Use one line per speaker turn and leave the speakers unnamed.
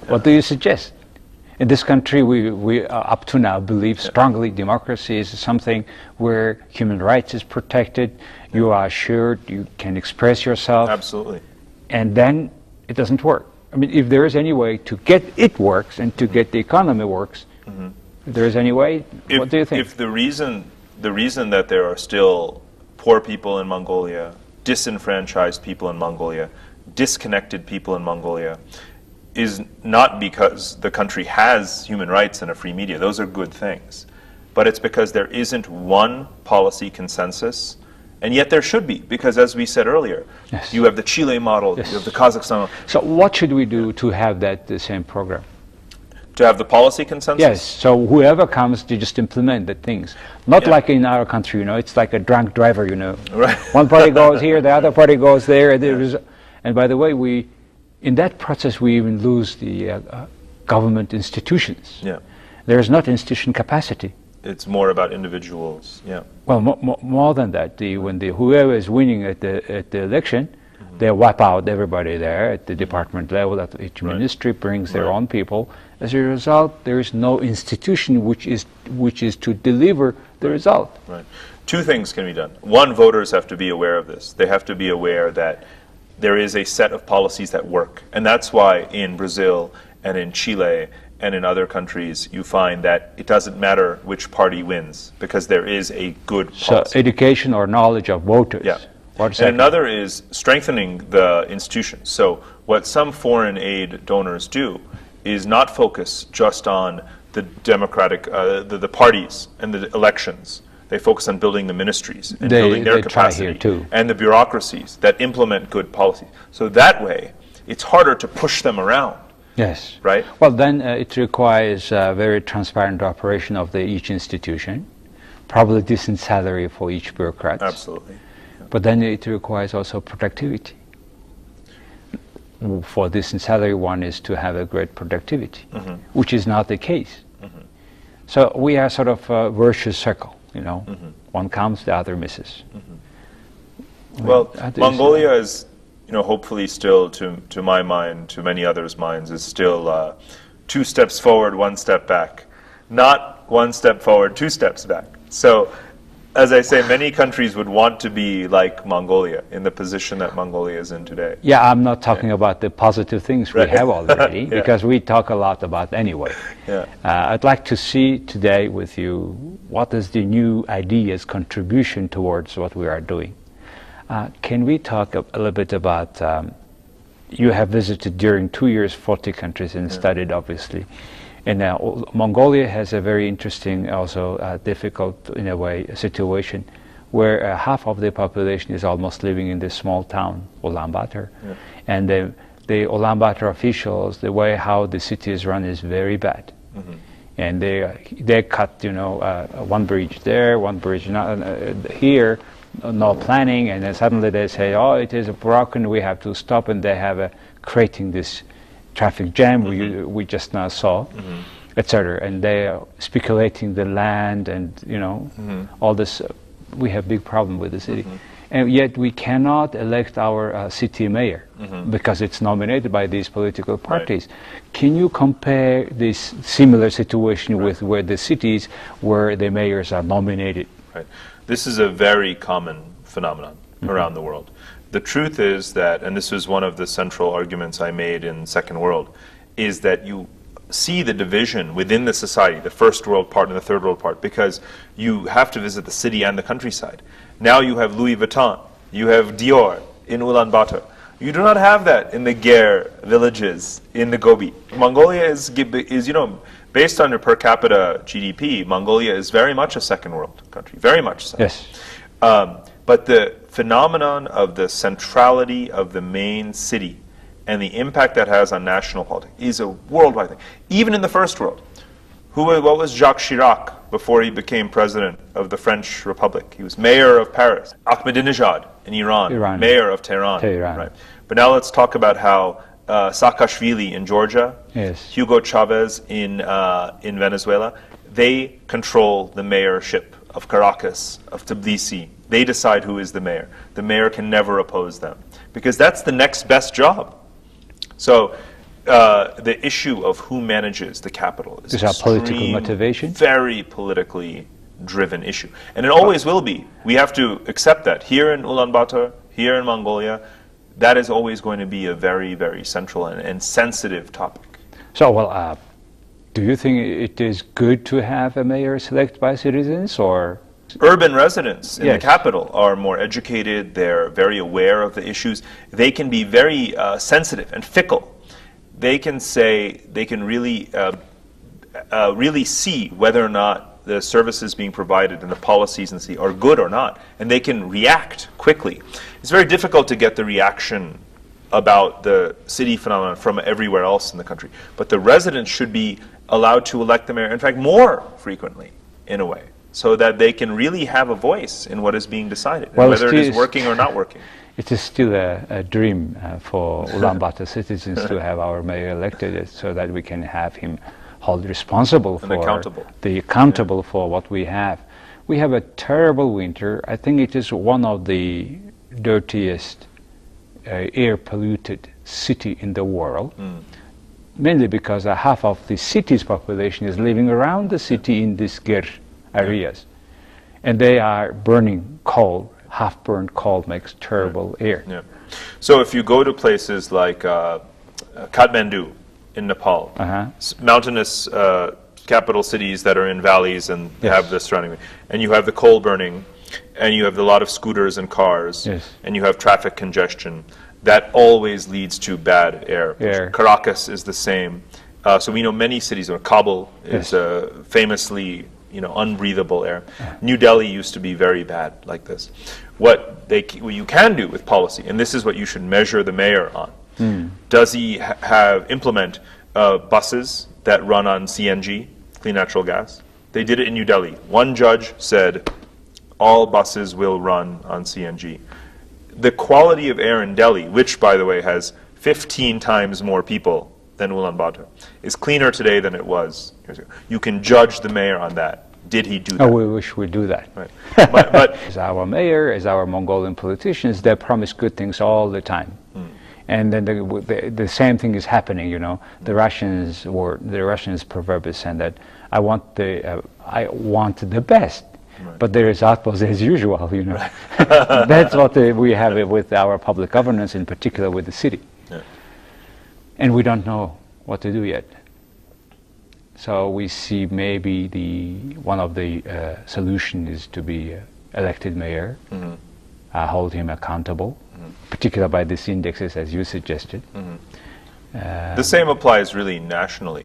What do you suggest? In this country, we up to now believe strongly democracy is something where human rights is protected, you are assured, you can express yourself.
Absolutely.
And then it doesn't work. I mean, if there is any way to get it works and to get the economy works, if there is any way, what do you think?
If the reason that there are still poor people in Mongolia, disenfranchised people in Mongolia, disconnected people in Mongolia, is not because the country has human rights and a free media. Those are good things. But it's because there isn't one policy consensus, and yet there should be, because as we said earlier, you have the Chile model, you have the Kazakhstan model.
So what should we do to have the same program?
To have the policy consensus?
Yes, so whoever comes to just implement the things. Not like in our country, you know, it's like a drunk driver, you know.
Right.
One party goes here, the other party goes there. And by the way, in that process, we even lose the government institutions.
Yeah.
There is not institution capacity.
It's more about individuals. Yeah.
Well, more than that, whoever is winning at the election, they wipe out everybody there at the department level. That each ministry brings their own people. As a result, there is no institution which is to deliver the result.
Right. Two things can be done. One, voters have to be aware of this. They have to be aware that there is a set of policies that work. And that's why in Brazil and in Chile and in other countries you find that it doesn't matter which party wins because there is a good policy.
So education or knowledge of voters.
Yeah. And another is strengthening the institutions. So what some foreign aid donors do is not focus just on the democratic, the parties and the elections. They focus on building the ministries and building their capacity and the bureaucracies that implement good policies. So that way, it's harder to push them around.
Yes.
Right?
Well, then it requires a very transparent operation of each institution, probably decent salary for each bureaucrat.
Absolutely.
Yeah. But then it requires also productivity. For decent salary, one is to have a great productivity, which is not the case. So we are sort of a virtuous circle. You know, one comes, the other misses.
Well, Mongolia is, you know, hopefully still, to my mind, to many others' minds, is still 2 steps forward, 1 step back. Not 1 step forward, 2 steps back. So, as I say, many countries would want to be like Mongolia, in the position that Mongolia is in today.
Yeah, I'm not talking about the positive things we have already, because we talk a lot about anyway.
Yeah.
I'd like to see today with you, what is the new ideas contribution towards what we are doing? Can we talk a little bit about, you have visited during 2 years 40 countries and studied, obviously. And Mongolia has a very interesting, also difficult, in a way, situation where half of the population is almost living in this small town, Ulaanbaatar. Yeah. And the Ulaanbaatar officials, the way how the city is run is very bad. And they cut, you know, one bridge there, one bridge here, no planning, and then suddenly they say, oh, it is broken, we have to stop, and they have creating this traffic jam we just now saw, etc. And they are speculating the land, and you know, all this. We have big problem with the city, and yet we cannot elect our city mayor because it's nominated by these political parties. Can you compare this similar situation with where the cities where the mayors are nominated?
Right. This is a very common phenomenon around the world. The truth is that, and this was one of the central arguments I made in Second World, is that you see the division within the society, the first world part and the third world part, because you have to visit the city and the countryside. Now you have Louis Vuitton, you have Dior in Ulaanbaatar. You do not have that in the Ger villages in the Gobi. Mongolia is, you know, based on your per capita GDP, Mongolia is very much a second world country, very much so.
Yes.
But the phenomenon of the centrality of the main city and the impact that has on national politics is a worldwide thing. Even in the first world. What was Jacques Chirac before he became president of the French Republic? He was mayor of Paris. Ahmadinejad in Iran. Mayor of Tehran. Right. But now let's talk about how Saakashvili in Georgia, Hugo Chavez in Venezuela, they control the mayorship of Caracas, of Tbilisi. They decide who is the mayor. The mayor can never oppose them because that's the next best job. So the issue of who manages the capital is
a political motivation?
Very politically driven issue. And it always will be. We have to accept that. Here in Ulaanbaatar, here in Mongolia, that is always going to be a very, very central and sensitive topic.
So, well, do you think it is good to have a mayor selected by citizens, or?
Urban residents in
Yes.
the capital are more educated, they're very aware of the issues, they can be very sensitive and fickle. They can really really see whether or not the services being provided and the policies in the city are good or not, and they can react quickly. It's very difficult to get the reaction about the city phenomenon from everywhere else in the country, but the residents should be allowed to elect the mayor, in fact, more frequently, in a way, so that they can really have a voice in what is being decided, and whether it is working or not working.
It is still a dream for Ulaanbaatar citizens to have our mayor elected, so that we can have him held responsible
And
accountable for what we have. We have a terrible winter. I think it is one of the dirtiest air polluted city in the world, mainly because half of the city's population is living around the city in these Ger areas, and they are burning coal. Half-burned coal makes terrible air.
Yeah. So if you go to places like Kathmandu in Nepal, mountainous capital cities that are in valleys and have the surrounding, and you have the coal burning, and you have a lot of scooters and cars, and you have traffic congestion, that always leads to bad air. Caracas is the same. So we know many cities, Kabul is famously unbreathable air. New Delhi used to be very bad like this. What you can do with policy, and this is what you should measure the mayor on, does he implement buses that run on CNG, clean natural gas? They did it in New Delhi. One judge said all buses will run on CNG. The quality of air in Delhi, which by the way has 15 times more people than Ulaanbaatar, is cleaner today than it was years ago. You can judge the mayor on that. Did he do that?
Oh, we wish we do that.
Right. But
as our mayor, as our Mongolian politicians, they promise good things all the time. And then the same thing is happening, The Russians proverb is saying that I want the best.
Right.
But the result was as usual, Right. That's what we have with our public governance, in particular with the city.
Yeah.
And we don't know what to do yet. So we see maybe one of the solutions is to be elected mayor, hold him accountable, particularly by these indexes as you suggested.
The same applies really nationally.